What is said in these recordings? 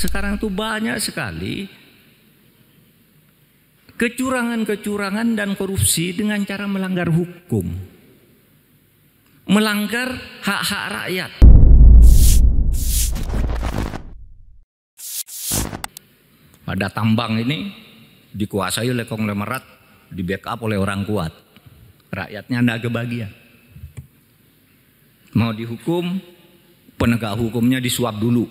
Sekarang tuh banyak sekali kecurangan-kecurangan dan korupsi dengan cara melanggar hukum, melanggar hak-hak rakyat. Ada tambang ini dikuasai oleh konglomerat, di backup oleh orang kuat, rakyatnya tidak kebagian. Mau dihukum, penegak hukumnya disuap dulu.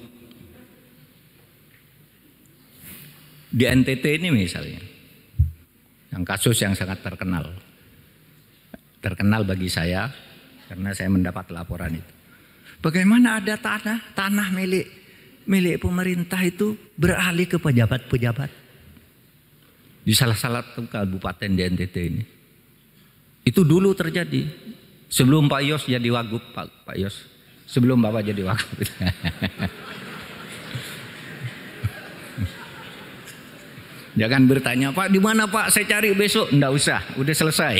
Di NTT ini misalnya, yang kasus yang sangat terkenal bagi saya karena saya mendapat laporan itu. Bagaimana ada tanah milik pemerintah itu beralih ke pejabat-pejabat di salah satu kabupaten di NTT ini. Itu dulu terjadi sebelum Pak Yos jadi wagub, Pak Yos, sebelum Bapak jadi wagub. Jangan bertanya, Pak di mana Pak, saya cari besok. Enggak usah, udah selesai.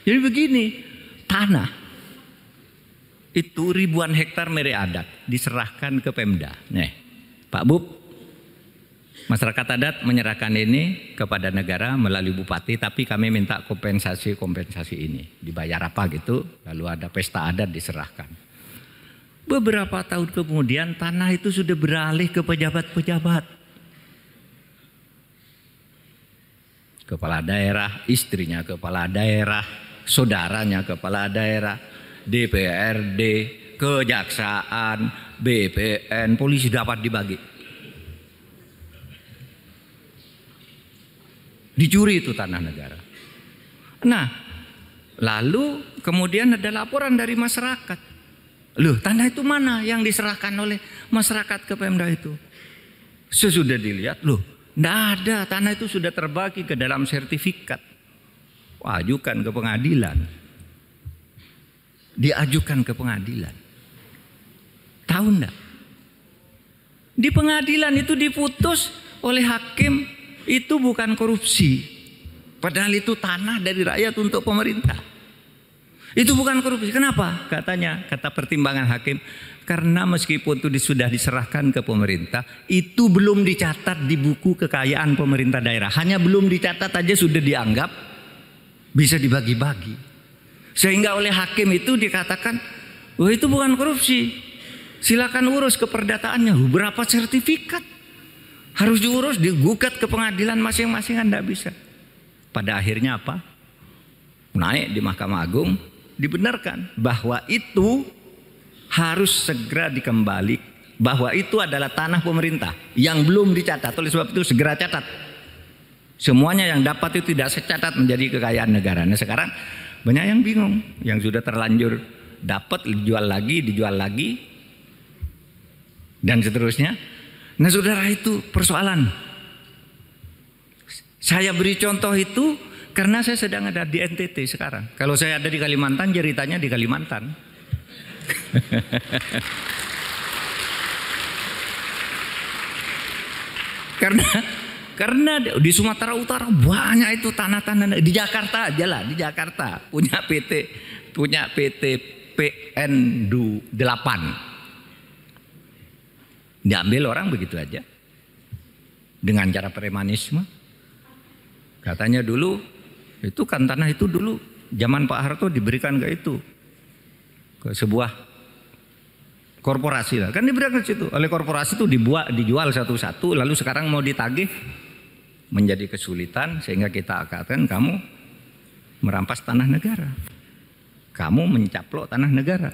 Jadi begini, tanah itu ribuan hektar milik adat diserahkan ke Pemda. Nih, Pak Bub, masyarakat adat menyerahkan ini kepada negara melalui bupati, tapi kami minta kompensasi ini. Dibayar apa gitu, lalu ada pesta adat diserahkan. Beberapa tahun kemudian tanah itu sudah beralih ke pejabat-pejabat. Kepala daerah, istrinya kepala daerah, saudaranya kepala daerah, DPRD, kejaksaan, BPN, polisi dapat dibagi. Dicuri itu tanah negara. Nah, lalu kemudian ada laporan dari masyarakat. Loh, tanah itu mana yang diserahkan oleh masyarakat ke Pemda itu? Sesudah dilihat, loh, tidak ada, tanah itu sudah terbagi ke dalam sertifikat. Ajukan ke pengadilan. Diajukan ke pengadilan. Tahu enggak? Di pengadilan itu diputus oleh hakim, itu bukan korupsi. Padahal itu tanah dari rakyat untuk pemerintah. Itu bukan korupsi. Kenapa? Kata pertimbangan hakim, karena meskipun itu sudah diserahkan ke pemerintah, itu belum dicatat di buku kekayaan pemerintah daerah. Hanya belum dicatat aja sudah dianggap bisa dibagi-bagi. Sehingga oleh hakim itu dikatakan, oh itu bukan korupsi. Silakan urus keperdataannya. Berapa sertifikat? Harus diurus, digugat ke pengadilan masing-masing, Anda bisa. Pada akhirnya apa? Naik di Mahkamah Agung, dibenarkan bahwa itu harus segera dikembali, bahwa itu adalah tanah pemerintah yang belum dicatat. Oleh sebab itu segera catat. Semuanya yang dapat itu tidak secatat menjadi kekayaan negara. Nah sekarang banyak yang bingung, yang sudah terlanjur dapat dijual lagi dan seterusnya. Nah saudara, itu persoalan. Saya beri contoh itu karena saya sedang ada di NTT sekarang. Kalau saya ada di Kalimantan, ceritanya di Kalimantan. Karena di Sumatera Utara banyak itu tanah-tanah. Di Jakarta aja lah, di Jakarta punya PT PN8. Diambil orang begitu aja dengan cara premanisme. Katanya dulu itu kan tanah itu dulu zaman Pak Harto diberikan ke sebuah korporasi lah, kan diberikan ke situ oleh korporasi itu, dijual satu-satu, lalu sekarang mau ditagih menjadi kesulitan sehingga kita katakan kamu merampas tanah negara, kamu mencaplok tanah negara.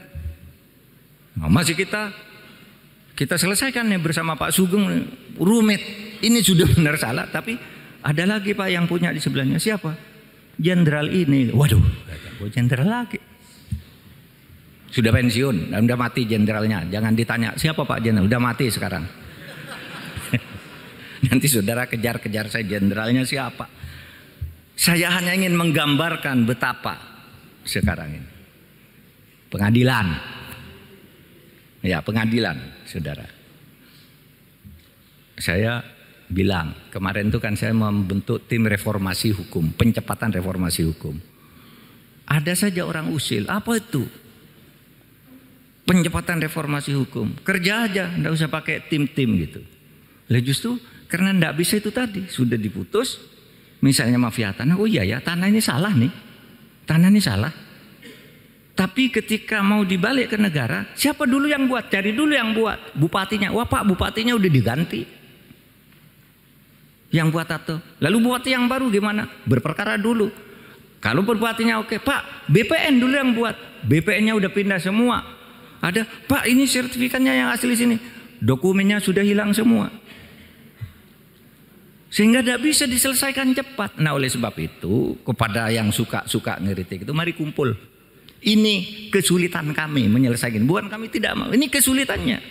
Nah, masih kita selesaikan nih bersama Pak Sugeng, rumit ini sudah benar salah, tapi ada lagi Pak yang punya di sebelahnya. Siapa? Jenderal ini. Waduh, jenderal lagi. Sudah pensiun, udah mati jenderalnya. Jangan ditanya, siapa Pak jenderal? Udah mati sekarang. Nanti saudara kejar-kejar saya, jenderalnya siapa? Saya hanya ingin menggambarkan betapa sekarang ini. Pengadilan. Ya, pengadilan, saudara. Saya bilang, kemarin itu kan saya membentuk tim reformasi hukum, pencepatan reformasi hukum. Ada saja orang usil, apa itu? Pencepatan reformasi hukum. Kerja aja, enggak usah pakai tim-tim gitu. Lah justru karena enggak bisa itu tadi, sudah diputus. Misalnya mafia tanah, oh iya ya, tanah ini salah nih. Tanah ini salah. Tapi ketika mau dibalik ke negara, siapa dulu yang buat? Cari dulu yang buat. Bupatinya. Wah Pak, bupatinya udah diganti. Yang buat atau lalu bupati yang baru gimana? Berperkara dulu. Kalau bupatinya oke, Pak, BPN dulu yang buat. BPN-nya udah pindah semua. Ada, Pak, ini sertifikatnya yang asli sini. Dokumennya sudah hilang semua. Sehingga tidak bisa diselesaikan cepat. Nah oleh sebab itu, kepada yang suka ngeritik itu, mari kumpul. Ini kesulitan kami menyelesaikan. Bukan kami tidak mau, ini kesulitannya.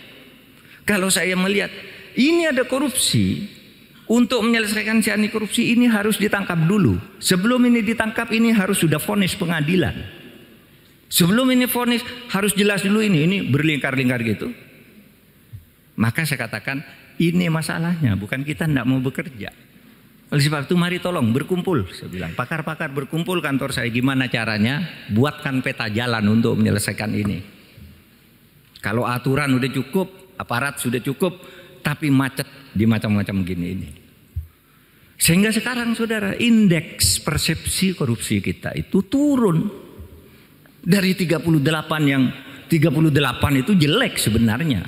Kalau saya melihat, ini ada korupsi. Untuk menyelesaikan si anti korupsi ini harus ditangkap dulu. Sebelum ini ditangkap ini harus sudah vonis pengadilan. Sebelum ini vonis harus jelas dulu ini berlingkar-lingkar gitu. Maka saya katakan ini masalahnya, bukan kita tidak mau bekerja. Oleh sebab itu mari tolong berkumpul. Saya bilang pakar-pakar berkumpul kantor saya, gimana caranya buatkan peta jalan untuk menyelesaikan ini. Kalau aturan udah cukup, aparat sudah cukup, tapi macet di macam-macam gini ini. Sehingga sekarang saudara, indeks persepsi korupsi kita itu turun. Dari 38 yang 38 itu jelek sebenarnya.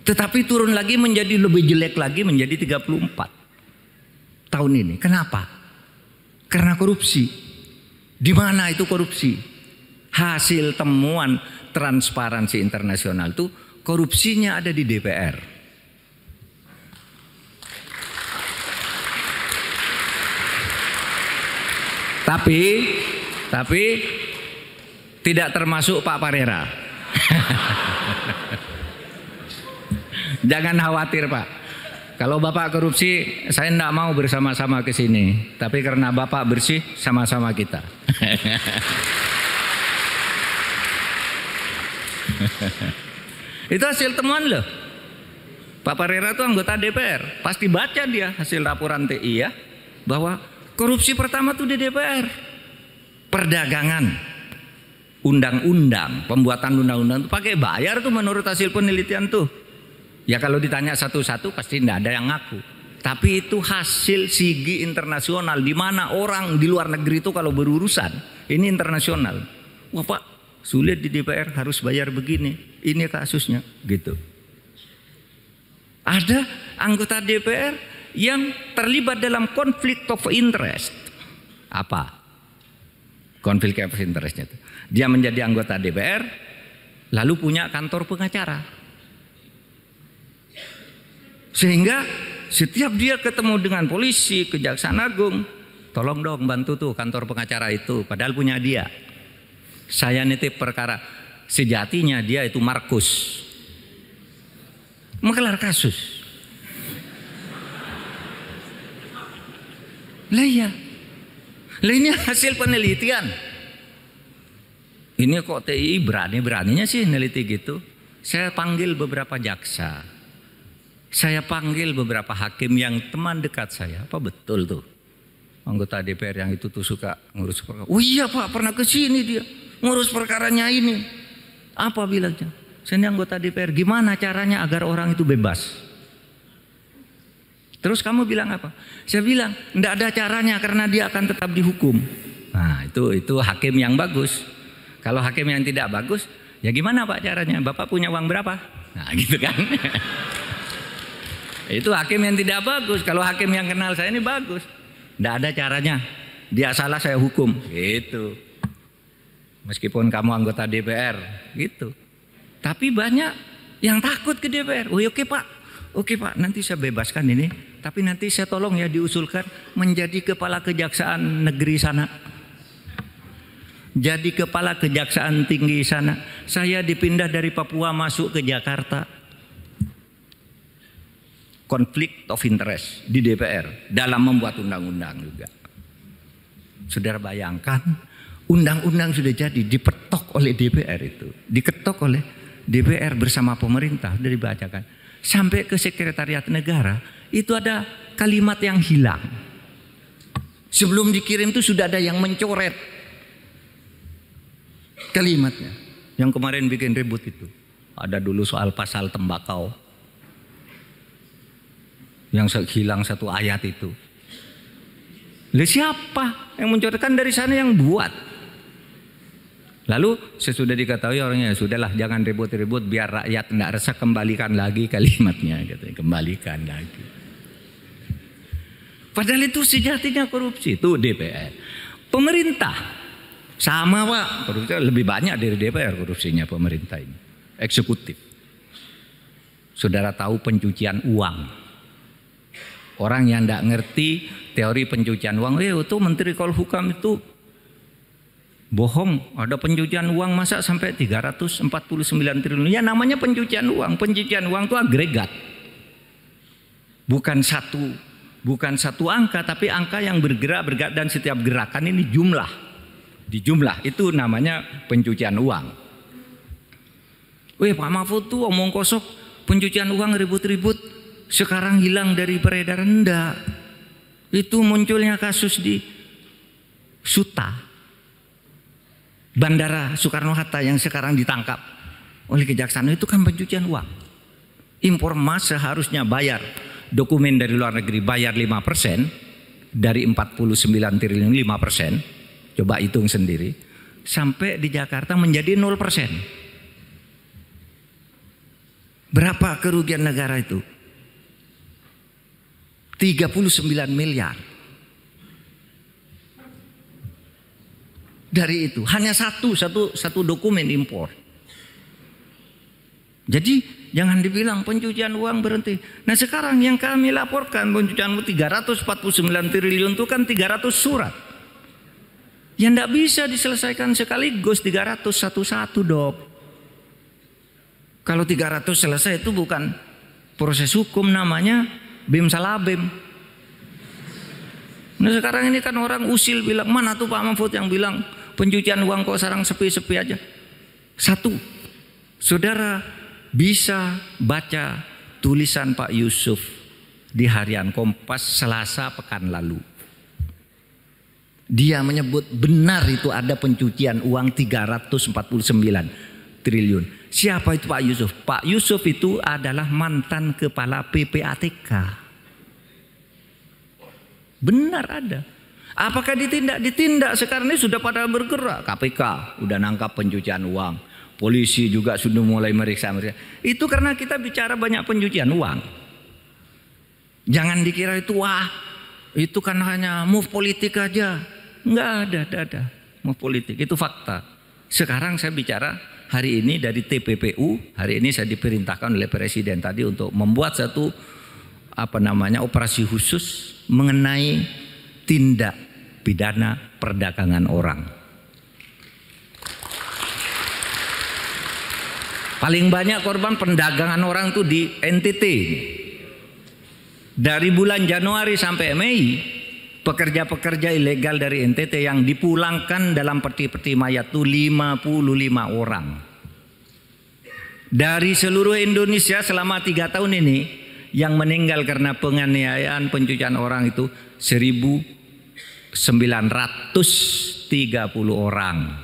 Tetapi turun lagi menjadi lebih jelek lagi menjadi 34 tahun ini. Kenapa? Karena korupsi. Di mana itu korupsi? Hasil temuan Transparansi Internasional itu korupsinya ada di DPR. Tapi tidak termasuk Pak Parera. Jangan khawatir Pak. Kalau Bapak korupsi, saya tidak mau bersama-sama ke sini. Tapi karena Bapak bersih, sama-sama kita. Itu hasil temuan loh. Pak Parera itu anggota DPR. Pasti baca dia hasil laporan TI ya. Bahwa korupsi pertama tuh di DPR. Perdagangan. Undang-undang. Pembuatan undang-undang itu pakai bayar tuh menurut hasil penelitian tuh. Ya kalau ditanya satu-satu pasti tidak ada yang ngaku. Tapi itu hasil sigi internasional. Di mana orang di luar negeri itu kalau berurusan. Ini internasional. Wah Pak, sulit di DPR harus bayar begini. Ini kasusnya gitu. Ada anggota DPR yang terlibat dalam konflik of interest. Apa? Konflik of interestnya itu. Dia menjadi anggota DPR, lalu punya kantor pengacara. Sehingga setiap dia ketemu dengan polisi, Kejaksaan Agung, tolong dong bantu tuh kantor pengacara itu. Padahal punya dia. Saya nitip perkara. Sejatinya dia itu Markus. Menggelar kasus. Lah iya. Lah ini hasil penelitian. Ini kok TI berani-beraninya sih neliti gitu. Saya panggil beberapa jaksa. Saya panggil beberapa hakim yang teman dekat saya. Apa betul tuh? Anggota DPR yang itu tuh suka ngurus perkara. Oh iya Pak, pernah ke sini dia. Ngurus perkaranya ini. Apa bilangnya? Saya ini anggota DPR. Gimana caranya agar orang itu bebas? Terus kamu bilang apa? Saya bilang, enggak ada caranya karena dia akan tetap dihukum. Nah, itu hakim yang bagus. Kalau hakim yang tidak bagus, ya gimana Pak caranya? Bapak punya uang berapa? Nah, gitu kan. Itu hakim yang tidak bagus. Kalau hakim yang kenal saya ini bagus. Enggak ada caranya. Dia salah saya hukum. Gitu. Meskipun kamu anggota DPR, gitu. Tapi banyak yang takut ke DPR. Oh, oke Pak. Oke Pak, nanti saya bebaskan ini. Tapi nanti saya tolong ya diusulkan menjadi kepala kejaksaan negeri sana. Jadi kepala kejaksaan tinggi sana. Saya dipindah dari Papua masuk ke Jakarta. Konflik of interest di DPR dalam membuat undang-undang juga. Saudara bayangkan, undang-undang sudah jadi dipetok oleh DPR itu. Diketok oleh DPR bersama pemerintah, sudah dibacakan. Sampai ke sekretariat negara, itu ada kalimat yang hilang. Sebelum dikirim itu sudah ada yang mencoret kalimatnya. Yang kemarin bikin ribut itu. Ada dulu soal pasal tembakau yang hilang satu ayat itu. Lalu siapa yang mencontohkan? Dari sana yang buat. Lalu sesudah diketahui orangnya, sudahlah jangan ribut-ribut biar rakyat tidak resah, kembalikan lagi kalimatnya, gitu. Kembalikan lagi. Padahal itu sejatinya korupsi itu DPR. Pemerintah sama Pak, korupsi lebih banyak dari DPR korupsinya pemerintah ini. Eksekutif. Saudara tahu pencucian uang. Orang yang tidak ngerti teori pencucian uang, itu Menteri Polhukam itu bohong. Ada pencucian uang masa sampai 349 triliun. Ya namanya pencucian uang. Pencucian uang itu agregat. Bukan satu angka, tapi angka yang bergerak dan setiap gerakan ini jumlah. Dijumlah itu namanya pencucian uang. Pak Mahfud tuh omong kosong, pencucian uang ribut-ribut. Sekarang hilang dari peredaran. Enggak. Itu munculnya kasus di Suta, Bandara Soekarno-Hatta yang sekarang ditangkap oleh kejaksaan, itu kan pencucian uang. Impor emas seharusnya bayar dokumen dari luar negeri, bayar 5% dari 49 triliun 5%. Coba hitung sendiri. Sampai di Jakarta menjadi 0%. Berapa kerugian negara itu? 39 miliar. Dari itu hanya satu dokumen impor. Jadi jangan dibilang pencucian uang berhenti. Nah sekarang yang kami laporkan pencucian uang 349 triliun itu kan 300 surat. Yang tidak bisa diselesaikan sekaligus 300 satu-satu, Dok. Kalau 300 selesai itu bukan proses hukum, namanya bim salabim. Nah sekarang ini kan orang usil bilang, mana tuh Pak Mahfud yang bilang pencucian uang kok sekarang sepi-sepi aja. Satu, saudara bisa baca tulisan Pak Yusuf di harian Kompas Selasa pekan lalu. Dia menyebut benar itu ada pencucian uang 349 triliun. Siapa itu Pak Yusuf? Pak Yusuf itu adalah mantan kepala PPATK. Benar ada. Apakah ditindak? Ditindak. Sekarang ini sudah pada bergerak. KPK udah nangkap pencucian uang. Polisi juga sudah mulai meriksa. Itu karena kita bicara banyak pencucian uang. Jangan dikira itu itu kan hanya move politik aja. Enggak ada. Move politik itu fakta. Sekarang saya bicara hari ini dari TPPU, hari ini saya diperintahkan oleh Presiden tadi untuk membuat satu operasi khusus mengenai tindak pidana perdagangan orang. Paling banyak korban perdagangan orang itu di NTT. Dari bulan Januari sampai Mei, pekerja-pekerja ilegal dari NTT yang dipulangkan dalam peti-peti mayat itu 55 orang. Dari seluruh Indonesia selama 3 tahun ini, yang meninggal karena penganiayaan pencucian orang itu 1.930 orang.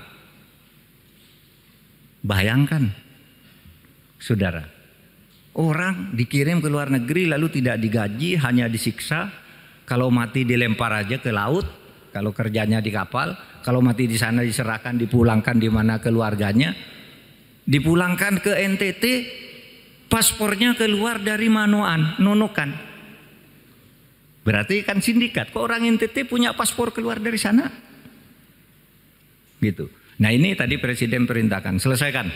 Bayangkan, saudara, orang dikirim ke luar negeri lalu tidak digaji, hanya disiksa. Kalau mati dilempar aja ke laut, kalau kerjanya di kapal, kalau mati di sana diserahkan, dipulangkan di mana keluarganya, dipulangkan ke NTT, paspornya keluar dari Nunukan. Berarti kan sindikat. Kok orang NTT punya paspor keluar dari sana? Gitu. Nah ini tadi Presiden perintahkan, selesaikan.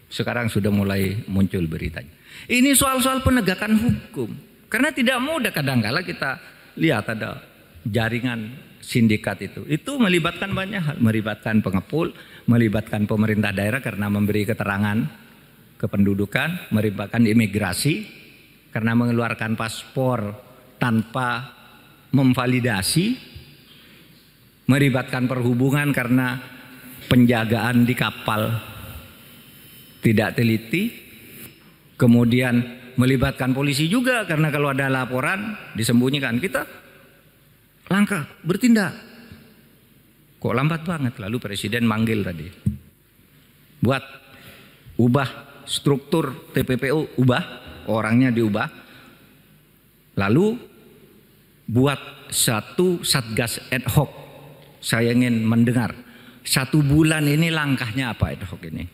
Sekarang sudah mulai muncul beritanya. Ini soal-soal penegakan hukum. Karena tidak mudah kadang-kala kita lihat ada jaringan sindikat itu. Itu melibatkan banyak hal. Melibatkan pengepul, melibatkan pemerintah daerah karena memberi keterangan kependudukan, melibatkan imigrasi karena mengeluarkan paspor tanpa memvalidasi, melibatkan perhubungan karena penjagaan di kapal tidak teliti, kemudian melibatkan polisi juga karena kalau ada laporan disembunyikan, kita langkah bertindak. Kok lambat banget? Lalu Presiden manggil tadi, buat ubah struktur TPPU, ubah orangnya diubah, lalu buat satu satgas ad hoc. Saya ingin mendengar 1 bulan ini langkahnya apa ad hoc ini?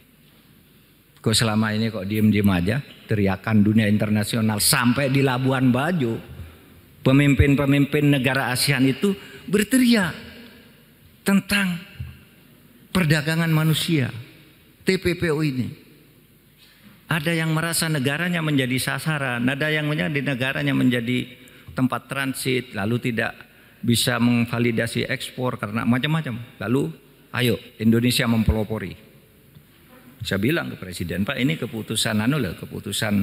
Kok selama ini kok diem-diem aja, teriakan dunia internasional sampai di Labuan Bajo, pemimpin-pemimpin negara ASEAN itu berteriak tentang perdagangan manusia, TPPU ini. Ada yang merasa negaranya menjadi sasaran, ada yang menjadi negaranya menjadi tempat transit, lalu tidak bisa memvalidasi ekspor karena macam-macam. Lalu ayo Indonesia mempelopori. Saya bilang ke Presiden, Pak, ini keputusan keputusan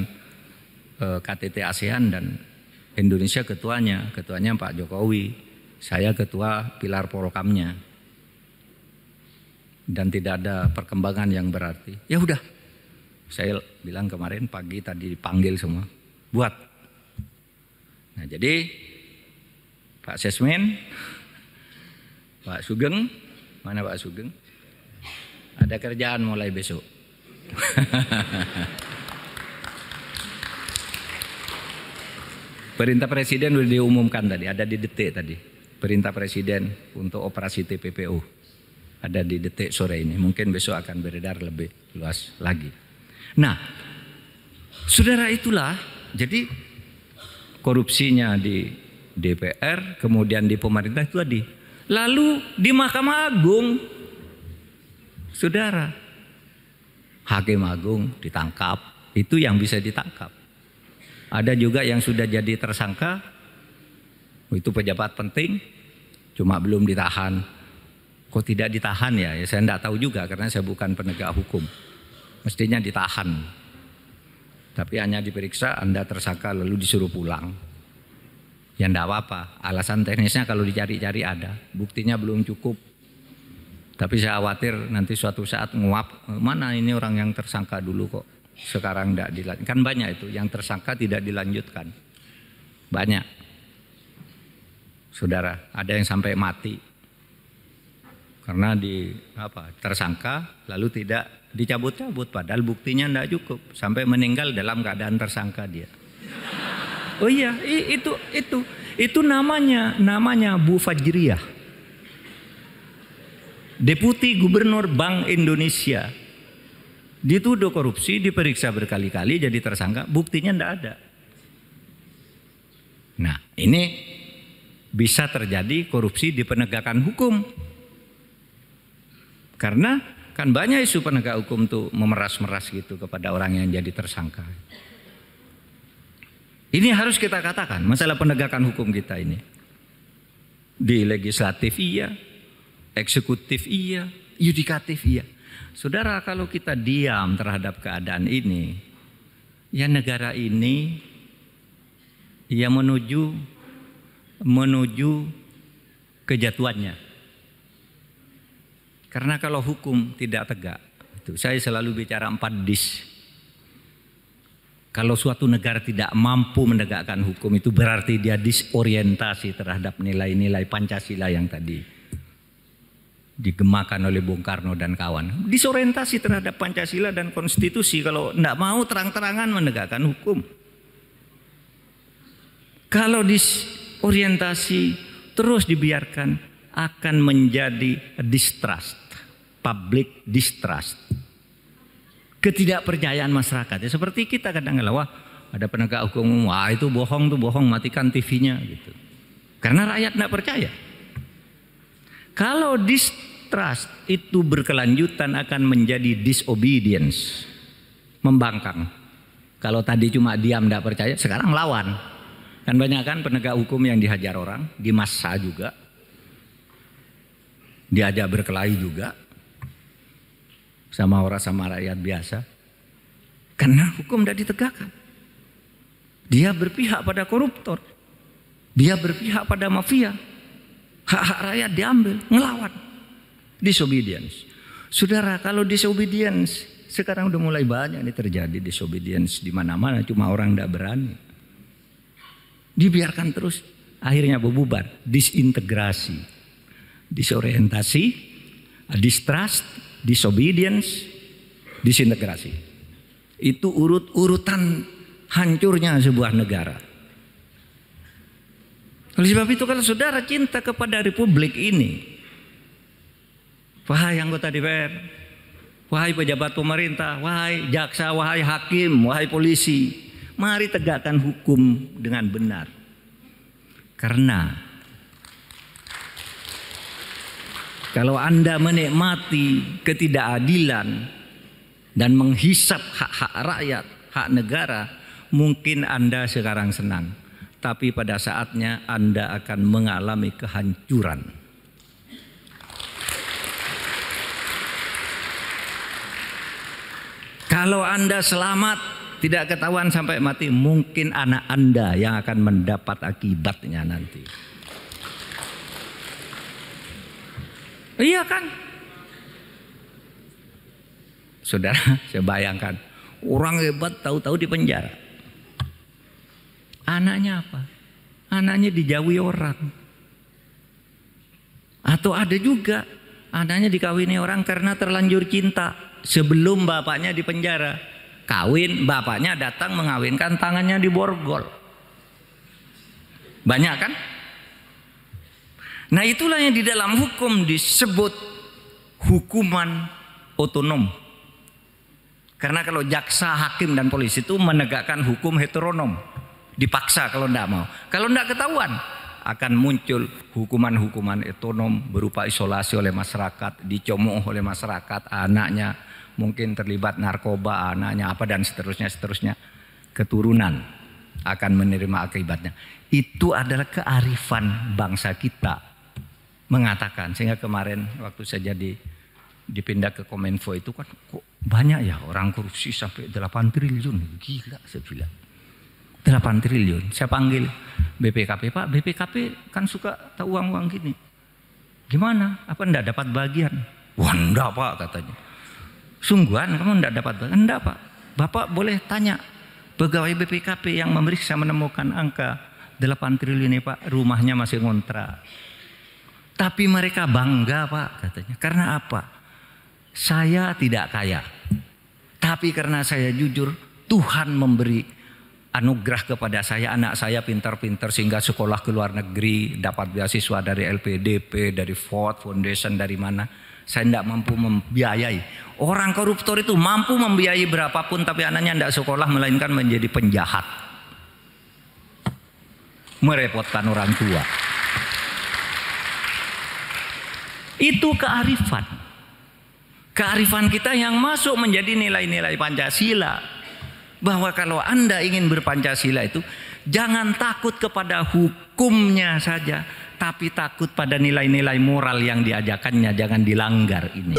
KTT ASEAN dan Indonesia ketuanya Pak Jokowi, saya ketua pilar Porokamnya. Dan tidak ada perkembangan yang berarti. Ya udah. Saya bilang kemarin pagi tadi dipanggil semua, buat. Nah, jadi Pak Sesmen, Pak Sugeng, mana Pak Sugeng? Ada kerjaan mulai besok. Perintah Presiden sudah diumumkan tadi, ada di Detik tadi. Perintah Presiden untuk operasi TPPU ada di Detik sore ini. Mungkin besok akan beredar lebih luas lagi. Nah, saudara, itulah jadi korupsinya di DPR, kemudian di pemerintah itu tadi. Lalu di Mahkamah Agung, saudara, Hakim Agung ditangkap, itu yang bisa ditangkap. Ada juga yang sudah jadi tersangka, itu pejabat penting, cuma belum ditahan. Kok tidak ditahan ya? Saya tidak tahu juga karena saya bukan penegak hukum. Mestinya ditahan. Tapi hanya diperiksa, Anda tersangka lalu disuruh pulang. Ya enggak apa-apa. Alasan teknisnya kalau dicari-cari ada. Buktinya belum cukup. Tapi saya khawatir nanti suatu saat nguap. Mana ini orang yang tersangka dulu kok sekarang enggak dilanjutkan. Kan banyak itu yang tersangka tidak dilanjutkan. Banyak. Saudara, ada yang sampai mati. Karena tersangka lalu tidak dicabut-cabut padahal buktinya tidak cukup sampai meninggal dalam keadaan tersangka dia. Oh iya, itu namanya Bu Fajriyah, Deputi Gubernur Bank Indonesia, dituduh korupsi, diperiksa berkali-kali jadi tersangka, buktinya tidak ada. Nah, ini bisa terjadi korupsi di penegakan hukum. Karena kan banyak isu penegak hukum tuh memeras-meras gitu kepada orang yang jadi tersangka. Ini harus kita katakan masalah penegakan hukum kita ini. Di legislatif iya, eksekutif iya, yudikatif iya. Saudara, kalau kita diam terhadap keadaan ini, ya negara ini ya menuju kejatuhannya. Karena kalau hukum tidak tegak, itu saya selalu bicara 4 dis. Kalau suatu negara tidak mampu menegakkan hukum, itu berarti dia disorientasi terhadap nilai-nilai Pancasila yang tadi digemakan oleh Bung Karno dan kawan. Disorientasi terhadap Pancasila dan konstitusi kalau tidak mau terang-terangan menegakkan hukum. Kalau disorientasi terus dibiarkan, akan menjadi distrust, public distrust, ketidakpercayaan masyarakat. Ya, seperti kita kadang-kadang, wah ada penegak hukum, wah itu bohong, matikan TV-nya gitu. Karena rakyat tidak percaya. Kalau distrust itu berkelanjutan akan menjadi disobedience, membangkang. Kalau tadi cuma diam tidak percaya, sekarang lawan. Kan banyak kan penegak hukum yang dihajar orang, di massa juga. Diajak berkelahi juga sama rakyat biasa. Karena hukum tidak ditegakkan. Dia berpihak pada koruptor. Dia berpihak pada mafia. Hak-hak rakyat diambil, ngelawan. Disobedience. Saudara, kalau disobedience, sekarang udah mulai banyak nih terjadi disobedience di mana-mana, cuma orang tidak berani. Dibiarkan terus, akhirnya berbubar, disintegrasi. Disorientasi, distrust, disobedience, disintegrasi. Itu urut-urutan hancurnya sebuah negara. Oleh sebab itu kalau saudara cinta kepada republik ini, wahai anggota DPR, wahai pejabat pemerintah, wahai jaksa, wahai hakim, wahai polisi, mari tegakkan hukum dengan benar. Karena kalau Anda menikmati ketidakadilan dan menghisap hak-hak rakyat, hak negara, mungkin Anda sekarang senang. Tapi pada saatnya Anda akan mengalami kehancuran. Kalau Anda selamat, tidak ketahuan sampai mati, mungkin anak Anda yang akan mendapat akibatnya nanti. Iya kan? Saudara, saya bayangkan orang hebat tahu-tahu di penjara. Anaknya apa? Anaknya dijauhi orang. Atau ada juga anaknya dikawini orang karena terlanjur cinta sebelum bapaknya di penjara. Kawin, bapaknya datang mengawinkan, tangannya diborgol. Banyak kan? Nah itulah yang di dalam hukum disebut hukuman otonom. Karena kalau jaksa, hakim, dan polisi itu menegakkan hukum heteronom. Dipaksa kalau tidak mau. Kalau tidak ketahuan, akan muncul hukuman-hukuman otonom berupa isolasi oleh masyarakat, dicomooh oleh masyarakat, anaknya mungkin terlibat narkoba, anaknya apa, dan seterusnya. Keturunan akan menerima akibatnya. Itu adalah kearifan bangsa kita mengatakan. Sehingga kemarin waktu saya dipindah ke Kominfo itu kan kok banyak ya orang korupsi sampai 8 triliun. Gila saya bilang. 8 triliun. Saya panggil BPKP, Pak, BPKP kan suka tahu uang-uang gini. Gimana? Apa enggak dapat bagian? Wah, enggak Pak, katanya. Sungguhan kamu enggak dapat bagian? Enggak Pak. Bapak boleh tanya pegawai BPKP yang memeriksa menemukan angka 8 triliun ini Pak, rumahnya masih ngontrak. Tapi mereka bangga Pak, katanya. Karena apa? Saya tidak kaya. Tapi karena saya jujur, Tuhan memberi anugerah kepada saya, anak saya pintar-pintar sehingga sekolah ke luar negeri, dapat beasiswa dari LPDP, dari Ford Foundation, dari mana. Saya tidak mampu membiayai. Orang koruptor itu mampu membiayai berapapun tapi anaknya tidak sekolah melainkan menjadi penjahat. Merepotkan orang tua. Itu kearifan. Kearifan kita yang masuk menjadi nilai-nilai Pancasila. Bahwa kalau Anda ingin berpancasila itu jangan takut kepada hukumnya saja, tapi takut pada nilai-nilai moral yang diajarkannya, jangan dilanggar ini.